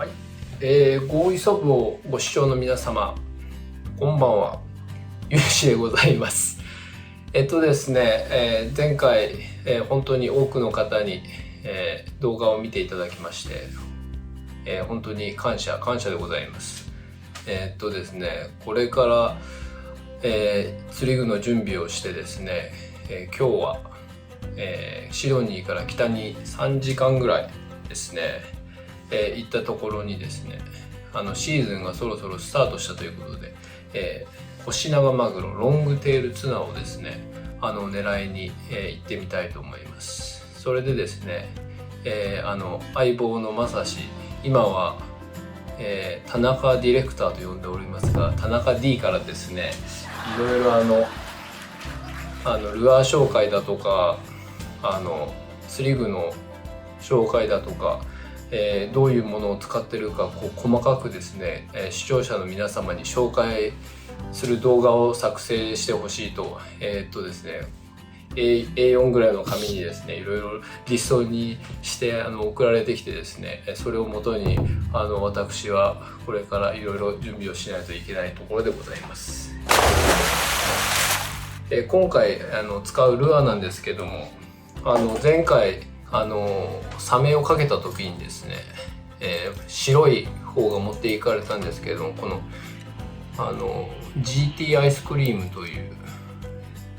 はい、合意ソブをご視聴の皆様、こんばんは。ゆうしでございます。ですね、前回、本当に多くの方に、動画を見ていただきまして、本当に感謝でございます。ですね、これから、釣り具の準備をしてですね、今日は、シドニーから北に3時間ぐらいですね、行ったところにですね、シーズンがそろそろスタートしたということで、コシナガマグロロングテールツナをですね、狙いに、行ってみたいと思います。それでですね、相棒のまさし、今は、田中ディレクターと呼んでおりますが、田中 D からですね、いろいろルアー紹介だとか釣り具の紹介だとか、どういうものを使ってるか細かくですね、視聴者の皆様に紹介する動画を作成してほしいとですね、A4 ぐらいの紙にですね、いろいろリストにして送られてきてですね、それをもとに私はこれからいろいろ準備をしないといけないところでございます。今回使うルアーなんですけども、前回サメをかけた時にですね、白い方が持っていかれたんですけども、このGT アイスクリームという、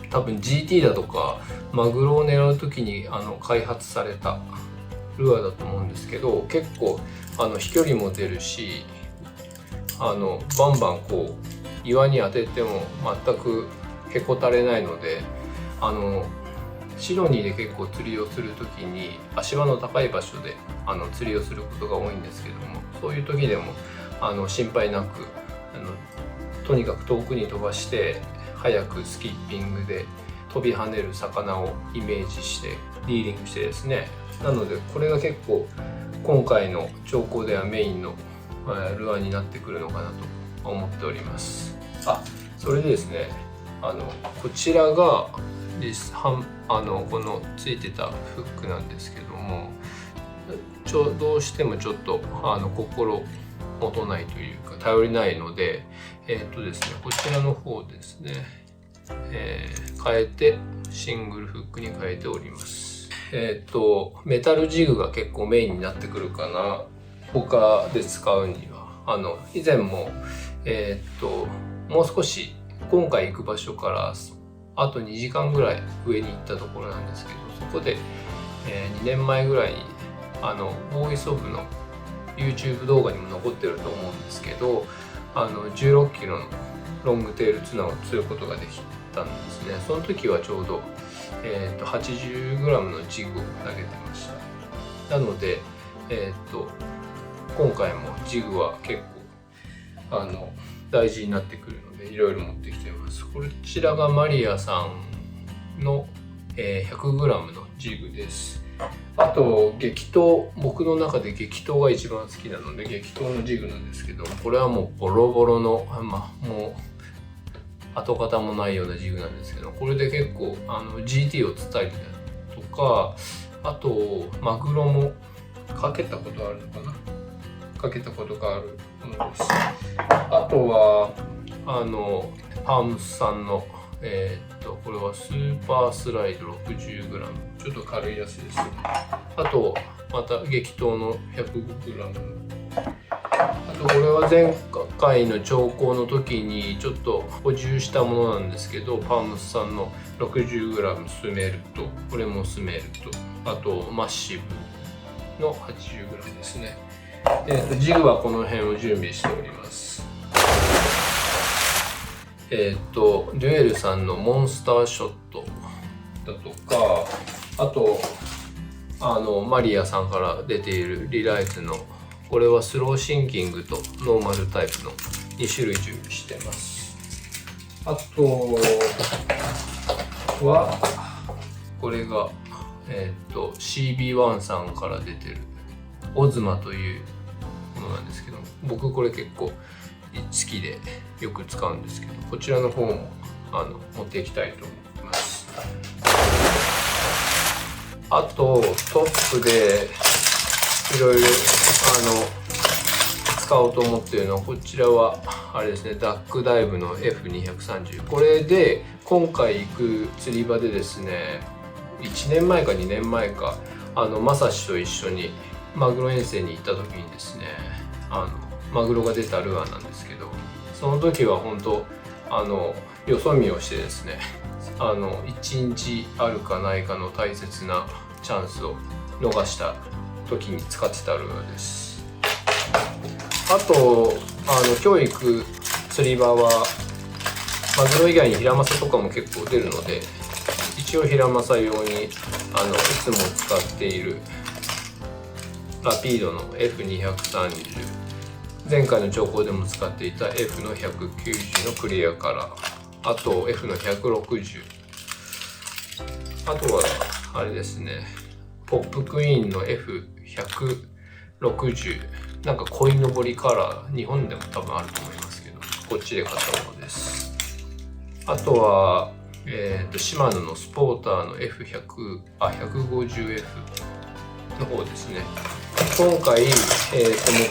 多分 GT だとかマグロを狙う時に開発されたルアーだと思うんですけど、結構飛距離も出るし、バンバンこう岩に当てても全くへこたれないので、シドニーで結構釣りをする時に足場の高い場所で釣りをすることが多いんですけども、そういう時でも心配なくとにかく遠くに飛ばして早くスキッピングで飛び跳ねる魚をイメージしてリーディングしてですね、なのでこれが結構今回の兆候ではメインのルアーになってくるのかなと思っております。それでですね、こちらがこのついてたフックなんですけども、どうしてもちょっと心もとないというか頼りないので、ですね、こちらの方ですね、変えてシングルフックに変えております。メタルジグが結構メインになってくるかな、他で使うには。以前ももう少し今回行く場所からあと2時間ぐらい上に行ったところなんですけど、そこで、2年前ぐらいにボーイソブの YouTube 動画にも残ってると思うんですけど、16キロのロングテールツナを釣ることができたんですね。その時はちょうど、80g のジグを投げてました。なので、今回もジグは結構大事になってくるのでいろいろ持ってきています。こちらがマリアさんの 100g のジグです。あと激闘、僕の中で激闘が一番好きなので激闘のジグなんですけど、これはもうボロボロのもう跡形もないようなジグなんですけど、これで結構GT を釣ったりだとか、あとマグロもかけたことあるのかな、かけたことがあるものです。あとはパームスさんのこれはスーパースライド 60g、 ちょっと軽いやつですね。あとまた激闘の 105g、 あとこれは前回の兆候の時にちょっと補充したものなんですけど、パームスさんの 60g スメルト、これもスメルト、あとマッシブの 80g ですね。ジグはこの辺を準備しております。デュエルさんのモンスターショットだとか、あとマリアさんから出ているリライズの、これはスローシンキングとノーマルタイプの2種類準備してます。あとはこれがCB1 さんから出てるオズマというものなんですけど、僕これ結構好きでよく使うんですけど、こちらの方も持っていきたいと思います。あとトップでいろいろ使おうと思っているのはこちらはあれですね、ダックダイブの F230。これで今回行く釣り場でですね、1年前か2年前かまさしと一緒にマグロ遠征に行った時にですね、マグロが出たルアーなんですけど、その時は本当よそ見をしてですね、1日あるかないかの大切なチャンスを逃した時に使ってたルアーです。あと今日行く釣り場はマグロ以外にヒラマサとかも結構出るので、一応ヒラマサ用にいつも使っているラピードの F230、前回の兆候でも使っていた F の190のクリアカラー、あと F の160、あとはあれですね、ポップクイーンの F160、なんか鯉のぼりカラー、日本でも多分あると思いますけど、こっちで買ったものです。あとはシマノのスポーターの 150F の方ですね。今回、持っ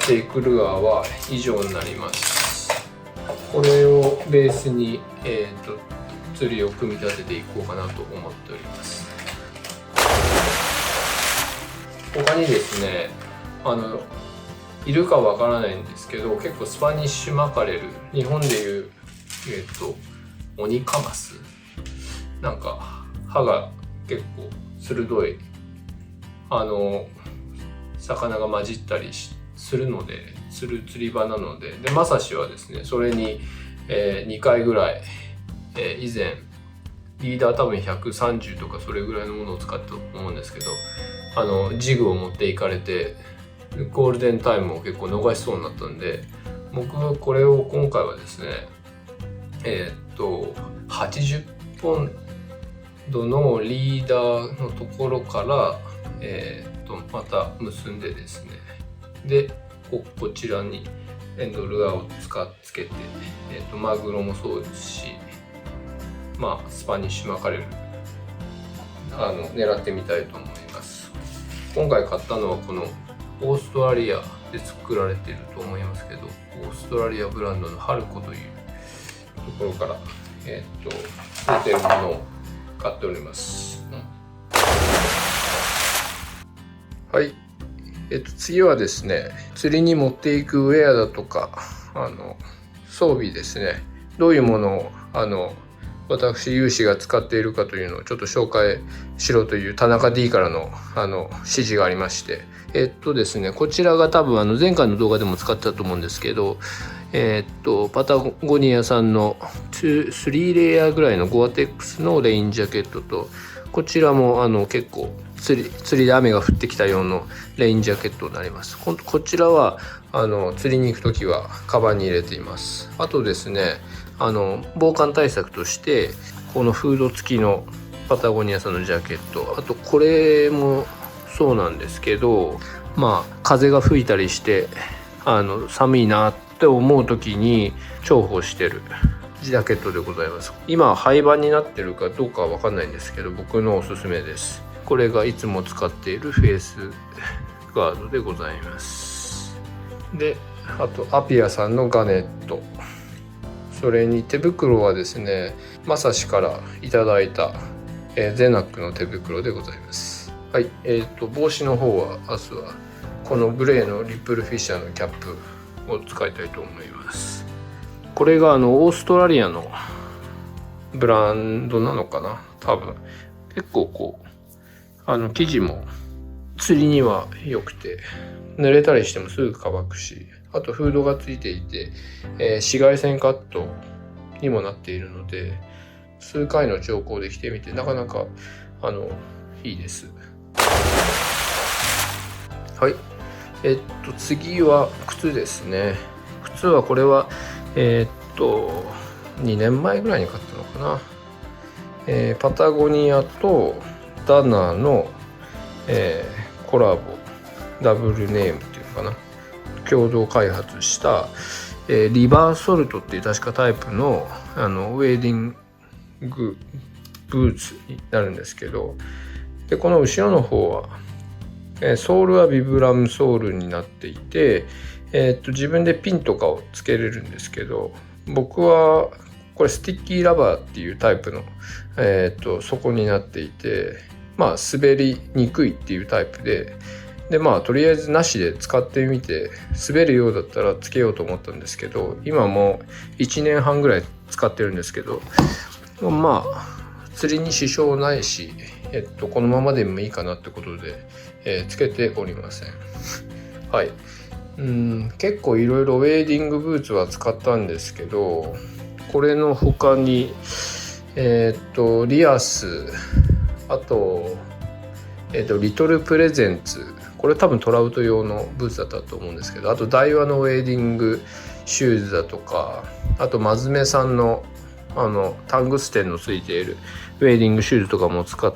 ていくルアーは以上になります。これをベースに、釣りを組み立てていこうかなと思っております。他にですね、いるかわからないんですけど、結構スパニッシュマカレル、日本でいうオニカマス、なんか歯が結構鋭い魚が混じったりするので、する釣り場なので、まさしはですね、それに、2回ぐらい、以前リーダー多分130とかそれぐらいのものを使ったと思うんですけど、ジグを持っていかれてゴールデンタイムを結構逃しそうになったんで、僕はこれを今回はですね、80ポンドのリーダーのところから、また結んでですね、でこちらにエンドルアーをつけて、マグロもそうですし、スパニッシュマカレル狙ってみたいと思います。今回買ったのはこのオーストラリアで作られていると思いますけど、オーストラリアブランドのハルコというところから出ているものを買っております。はい、次はですね、釣りに持っていくウェアだとか装備ですね、どういうものを私有志が使っているかというのをちょっと紹介しろという田中 D からの指示がありまして、ですね、こちらが多分前回の動画でも使ってたと思うんですけど、パタゴニアさんの3レイヤーぐらいのゴアテックスのレインジャケットと、こちらも結構釣りで雨が降ってきたようなレインジャケットになります。こちらは釣りに行く時はカバンに入れています。あとですね、防寒対策としてこのフード付きのパタゴニアさんのジャケット、あとこれもそうなんですけど、風が吹いたりして寒いなって思う時に重宝してるジャケットでございます。今廃盤になってるかどうかは分かんないんですけど、僕のおすすめです。これがいつも使っているフェイスガードでございます。で、あとアピアさんのガネット、それに手袋はですね、まさしからいただいた、ゼナックの手袋でございます。はい、帽子の方は明日はこのグレーのリップルフィッシャーのキャップを使いたいと思います。これがオーストラリアのブランドなのかな、多分。結構生地も釣りには良くて、濡れたりしてもすぐ乾くし、あとフードがついていて、紫外線カットにもなっているので、数回の調光で着てみてなかなかいいです。はい、次は靴ですね。靴はこれは2年前ぐらいに買ったのかな。パタゴニアとダナーの、コラボダブルネームっていうのかな、共同開発した、リバーソルトっていう確かタイプのウェーディングブーツになるんですけど、でこの後ろの方はソールはビブラムソールになっていて、自分でピンとかをつけれるんですけど、僕はこれスティッキーラバーっていうタイプの、底になっていて、滑りにくいっていうタイプで、とりあえずなしで使ってみて、滑るようだったらつけようと思ったんですけど、今もう1年半ぐらい使ってるんですけど、釣りに支障ないし、このままでもいいかなってことで、つけておりません。はい。結構いろいろウェーディングブーツは使ったんですけど、これの他にリアス、あとリトルプレゼンツ、これ多分トラウト用のブーツだったと思うんですけど、あとダイワのウェーディングシューズだとか、あとマズメさんのタングステンのついているウェーディングシューズとかも使っ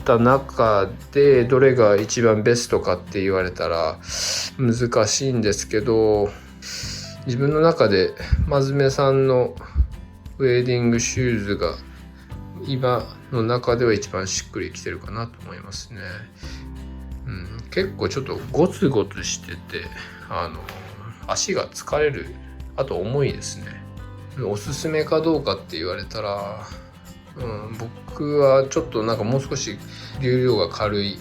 た中で、どれが一番ベストかって言われたら難しいんですけど、自分の中でマズメさんのウェーディングシューズが今の中では一番しっくりきてるかなと思いますね。結構ちょっとゴツゴツしてて、足が疲れる、あと重いですね。おすすめかどうかって言われたら、僕はちょっともう少し重量が軽い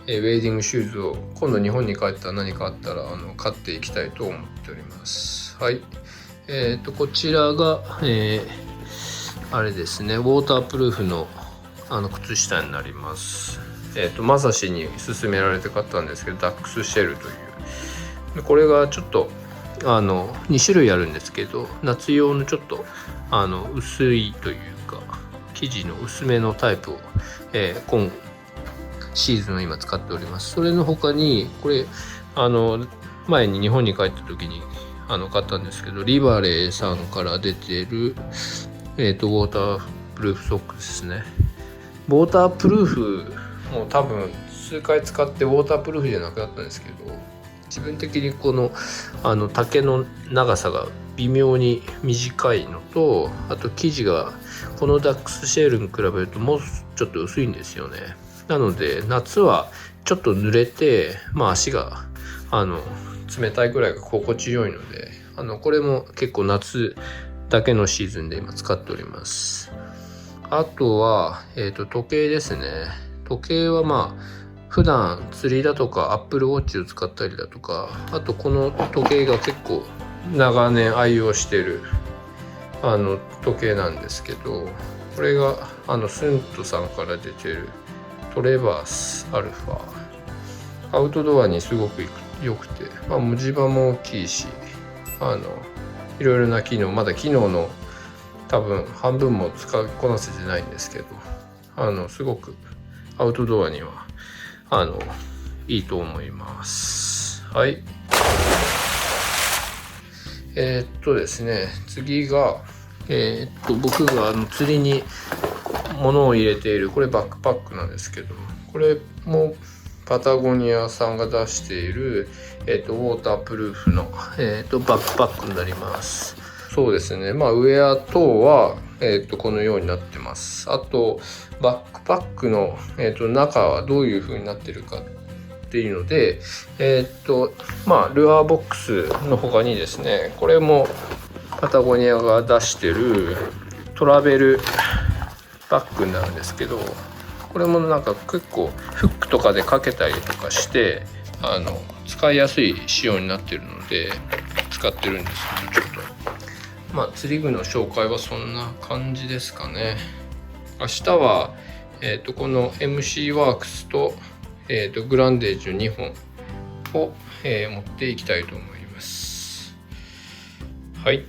ウェーディングシューズを今度日本に帰ったら何かあったら買っていきたいと思っております。はい。こちらが、あれですね、ウォータープルーフの靴下になります。まさしに勧められて買ったんですけど、ダックスシェルという。でこれがちょっと2種類あるんですけど、夏用のちょっと薄いというか生地の薄めのタイプを、今シーズンは今使っております。それの他にこれ前に日本に帰った時に買ったんですけど、リバレーさんから出てるウォータープルーフソックですね。ウォータープルーフも多分数回使ってウォータープルーフじゃなくなったんですけど、自分的にこの丈の長さが微妙に短いのと、あと生地がこのダックスシェルに比べるともうちょっと薄いんですよね。なので夏はちょっと濡れて、足が冷たいぐらいが心地よいので、これも結構夏だけのシーズンで今使っております。あとは、時計ですね。時計は普段釣りだとか Apple Watch を使ったりだとか、あとこの時計が結構長年愛用してる時計なんですけど、これがスントさんから出てるトレバースアルファ。アウトドアにすごく良くて、文字盤も大きいし、いろいろな機能、まだ機能の多分半分も使いこなせてないんですけど、すごくアウトドアにはいいと思います。はい。ですね、次が僕が釣りに物を入れている、これバックパックなんですけど、これもパタゴニアさんが出している、ウォータープルーフの、バックパックになります。そうですね、ウェア等は、このようになってます。あとバックパックの、中はどういう風になってるかっていうので、ルアーボックスの他にですね、これもパタゴニアが出してるトラベルバッグになるんですけど、これも結構フックとかでかけたりとかして使いやすい仕様になってるので使ってるんですけど、ちょっと釣り具の紹介はそんな感じですかね。明日は、この MC ワークスと、グランデージの2本を、持っていきたいと思います。はい。